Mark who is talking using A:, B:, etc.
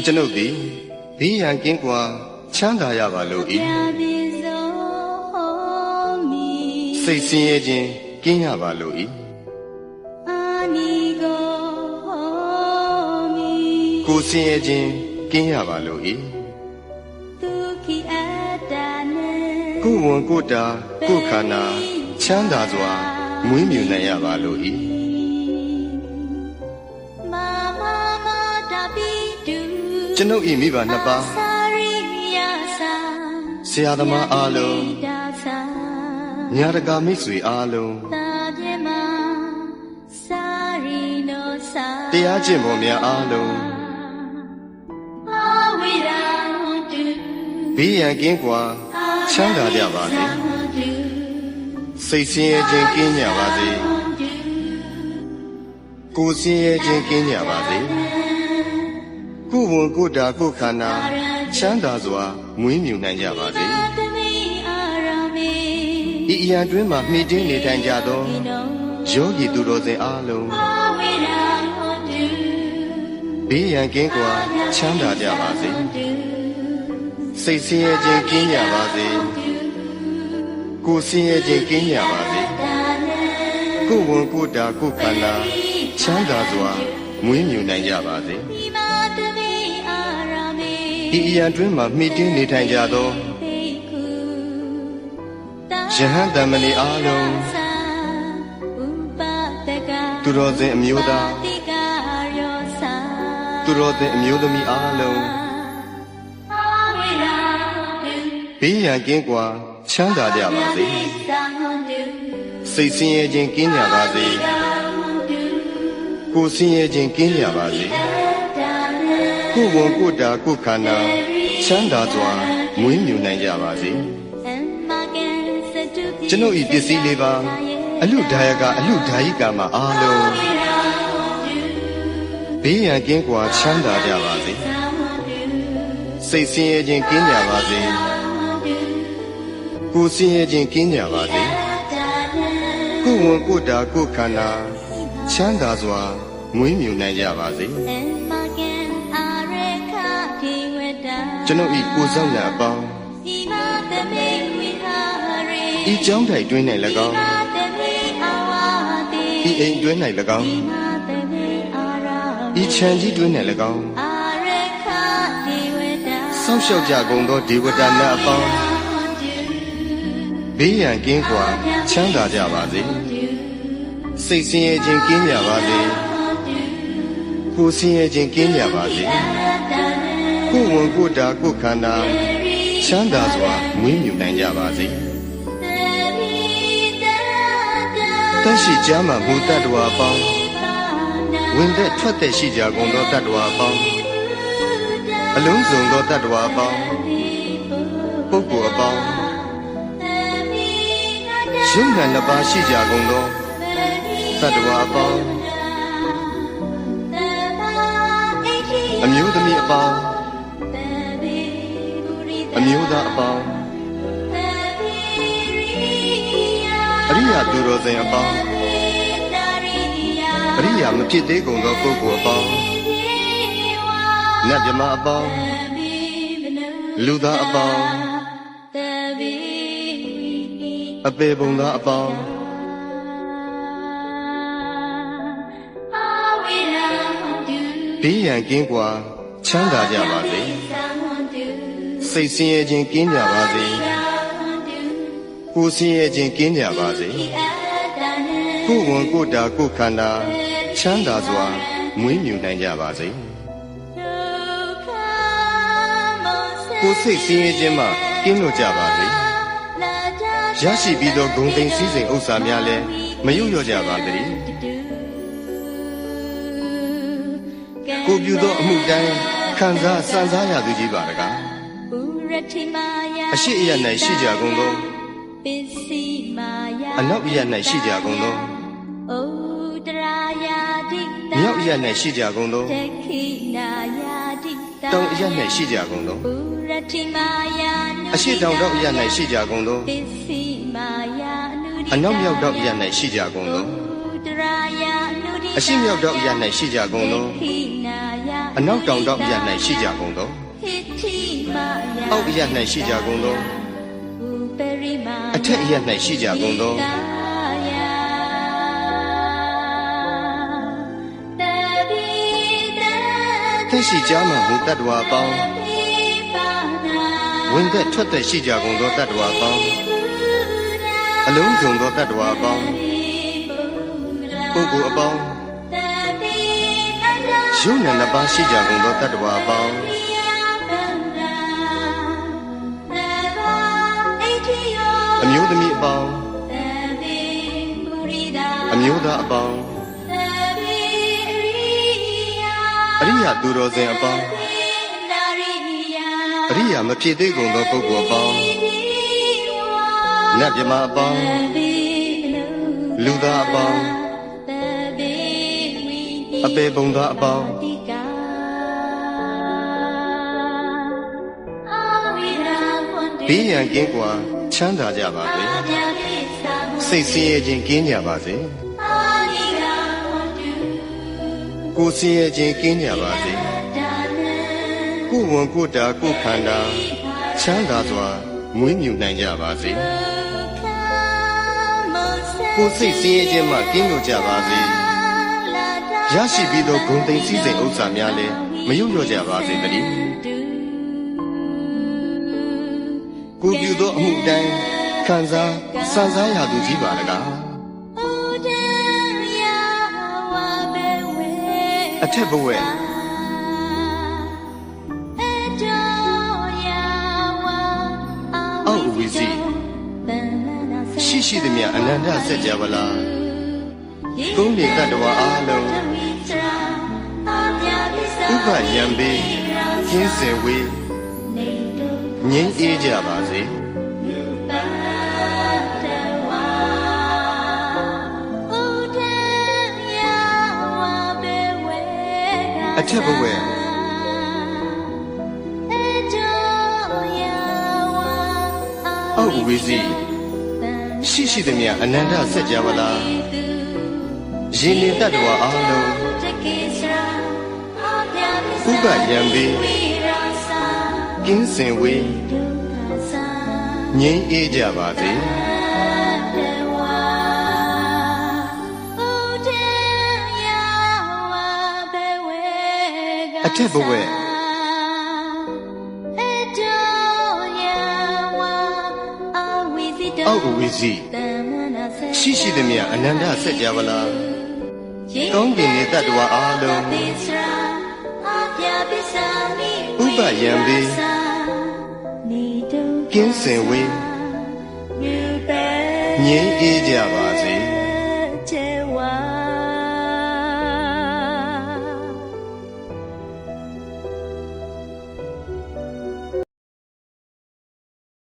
A: ကျွန်ုပ်သည်ဘေးရန်ကင်းကွာချမ်းသာရပါလို့ဤစိတ်ဆင်းရဲခြင်းကင်းရပါလို့ဤကိုယ်ဆင်းရဲခြင်းကင်းရပါလို့ဤကိုယ်ဝန်ကိုယ်တာကိုယ်ခန္ဓာချမ်းသာစွာမွေးမြူနိုင်ရပါလို့ဤကျွန်ုပ်ဤမိဘနှစ်ပါးဆရာသမားအားလုံးညာတကာမိတ်ဆွေအားလုံးတရားကျင့်ပေါ်များအားလုံးဘေးရန်ကင်းကွာချမ်းသာကြပါစေစိတ်ဆင်းရဲခြင်းကင်းကြပါစေကိုယ်ဆင်းရဲခြင်းကင်းကြပါစေကိုယ်ဝန်ကိုယ်တာကိုယ်ခန္ဓာချမ်းသာစွာမွေးမြူနိုင်ကြပါစေဤအရာတွင်မှမှီတင်းနေထိုင်ကြသောယောဂီသူတော်စင်အားလုံးဘေးရန်ကင်းကွာချမ်းသာကြပါစေစိတ်ဆင်းရဲခြင်းကင်းကြပါစေကိုယ်ဆင်းရဲခြင်းကင်းကြပါစေကိုယ်ဝန်ကိုယ်တာကိုယ်ခန္ဓာချမ်းသာစွာမွေးမြူနိုင်ကြပါစေဤအရာတွင်မှမှီတင်းနေထိုင်ကြသောယဟန်တမဏိအားလုံးသူတော်စင်အမျိုးသားသူတော်စင်အမျိုးသမီးအားလုံးဘေးရန်ကင်းကွာချမ်းသာကြပါစေစိတ်ဆင်းရဲခြင်းကင်းကြပါစေကိုယ်ဆင်းရဲခြင်းကင်းကြပါစေကိုယ်ဝန်ကိုယ်တာကိုယ်ခန္ဓာချမ်းသာစွာမွေးမြူနိုင်ကြပါစေကျွန်ုပ်ဤပစ္စည်းလေးပါအလူဒါယကအလူဒါယိကာမအားလုံးဘေးရန်ကင်းကွာချမ်းသာကြပါစေစိတ်ဆင်းရဲခြင်းကင်းကြပါစေကိုယ်ဆင်းရဲခြင်းကင်းကြပါစေကိုယ်ဝန်ကိုယ်တာကိုယ်ခန္ဓာချမ်းသာစွာမွေးမြူနိုင်ကြပါစေကျွန်ုပ်ဤကိုယ်ဆောင်ရာအပေါင်းဤကြောင်းထိုင်တွင်း၌၎င်းဤအိမ်တွင်း၌၎င်းဤခြံကြီးတွင်း၌၎င်းဆောက်ရှောက်ကြကုန်သောဒေဝတာများအပေါင်းဘေးရန်ကင်းကွာချမ်းသာကြပါစေစိတ်ဆင်းရဲခြင်းကင်းကြပါစေကိုယ်ဆင်းရဲခြင်းကင်းကြပါစေကိုယ်ဝန်ကိုယ်တာကိုယ်ခန္ဓာချမ်းသာစွာမွေးမြူနိုင်ကြပါစေတရှိကြမှာမူတ္တဝါအပေါင်းဝင်သက်ထွက်သက်ရှိကြကုန်သောတ္တဝါအပေါင်းအလုံးစုံသောတ္တဝါအပေါင်းပုဂ္ဂိုလ်အပေါင်းယုံနာနှစ်ပါးရှိကြကုန်သောတ္တဝါအပေါင်းအမျိုးသမီးအပေါင်းအမျိုးသားအပေါင်းအရိယာသူတော်စင်အပေါင်းအရိယာမဖြစ်သေးကုန်သောပုဂ္ဂိုလ်အပေါင်းနတ်မြမအပေါင်းလူသားအပေါင်းအပေပုံသားအပေါင်းဘေးရန်ကင်းကွာချမ်းသာကြပါစေစိတ်ဆင်းရဲခြင်းကင်းကြပါစေကိုယ်ဆင်းရဲခြင်းကင်းကြပါစေကိုယ်ဝန်ကိုယ်တာကိုယ်ခန္ဓာချမ်းသာစွာမွေးမြူနိုင်ကြပါစေကိုယ်စိတ်ဆင်းရဲခြင်းမှကင်းလွတ်ကြပါစေရရှိပြီးသောဂုဏ်သိမ်းစည်းစိမ်ဥစ္စာများလည်းမယုတ်လျော့ကြပါစေကိုပြုသောအမှုတိုင်းခံစားစံစားရသူကြီးပါတကားအရှိအယ၌ရှိကြကုန်သောအနောက်အယ၌ရှိကြကုန်သောမြောက်အယ၌ရှိကြကုန်သောတောင်အယ၌ရှိကြကုန်သောအရှိတောင်တောင်အယ၌ရှိကြကုန်သောအနောက်မြောက်တောင်အယ၌ရှိကြကုန်သောအရှိမြောက်တောင်အယ၌ရှိကြကုန်သော အနောက်တောင်တောင်ရ၌ရှိကြကုန်သောအောက်ရ၌ရှိကြကုန်သောအထက်ရ၌ရှိကြကုန်သောသက်ရှိကြမှမူတတ္တဝါအပေါင်းဝင်သက်ထွက်သက်ရှိကြကုန်သောတတ္တဝါအပေါင်းအလုံးစုံသောတတ္တဝါအပေါင်းပုဂ္ဂိုလ်အပေါင်းယုံနာနှစ်ပါးရှိကြကုန်သောတတ္တဝါအပေါင်းအမျိုးသမီးအပေါင်းအမျိုးသားအပေါင်းအရိယာသူတော်စင်အပေါင်းအရိယာမဖြစ်သေးကုန်သောပုဂ္ဂိုလ်အပေါင်းနတ်မြမအပေါင်းလူသားအပေါင်းအပေပုံသားအပေါင်းဘေးရန်ကင်းကွာချမ်းသာကြပါစေစိတ်ဆင်းရဲခြင်းကင်းကြပါစေကိုယ်ဆင်းရဲခြင်းကင်းကြပါစေကိုယ်ဝန်ကိုယ်တာကိုယ်ခန္ဓာချမ်းသာစွာမွေးမြူနိုင်ကြပါစေကိုယ်စိတ်ဆင်းရဲခြင်းမှကင်းလို့ကြပါစေရရှိပြီးသောဂုဏ်သိမ်းစည်းစိမ်ဥစ္စာများလည်းမယုတ်လျော့ကြပါစေတည်းကိုပြုသောအမှုတိုင်းခံစားစံစားရသူကြီးပါလကားအထက်ဘဝအောက်ဝီစီရှိရှိသမျှအနန္တစัจ java လာကုန်းနေတတ္တဝါအားလုံးဥပယံပေကင်းစင်ဝေးငြိမ်းအေးကြပါစေအထက်ဘဝအောက်ဝီစီရှိရှိသမျှအနန္တစัจ java လာရင်နေတတ္တဝါအားလုံးဥပယံပေကင်းစင်ဝေးငြိမ်းအေးကြပါစေအထက်ဘဝအောက်ဝီစီရှိရှိသမျှအနန္တစัจ java လာကောင်းကင်နေတတ္တဝါအားလုံးဥပယံပေကင်းစင်ဝေးငြိမ်းအေးကြပါ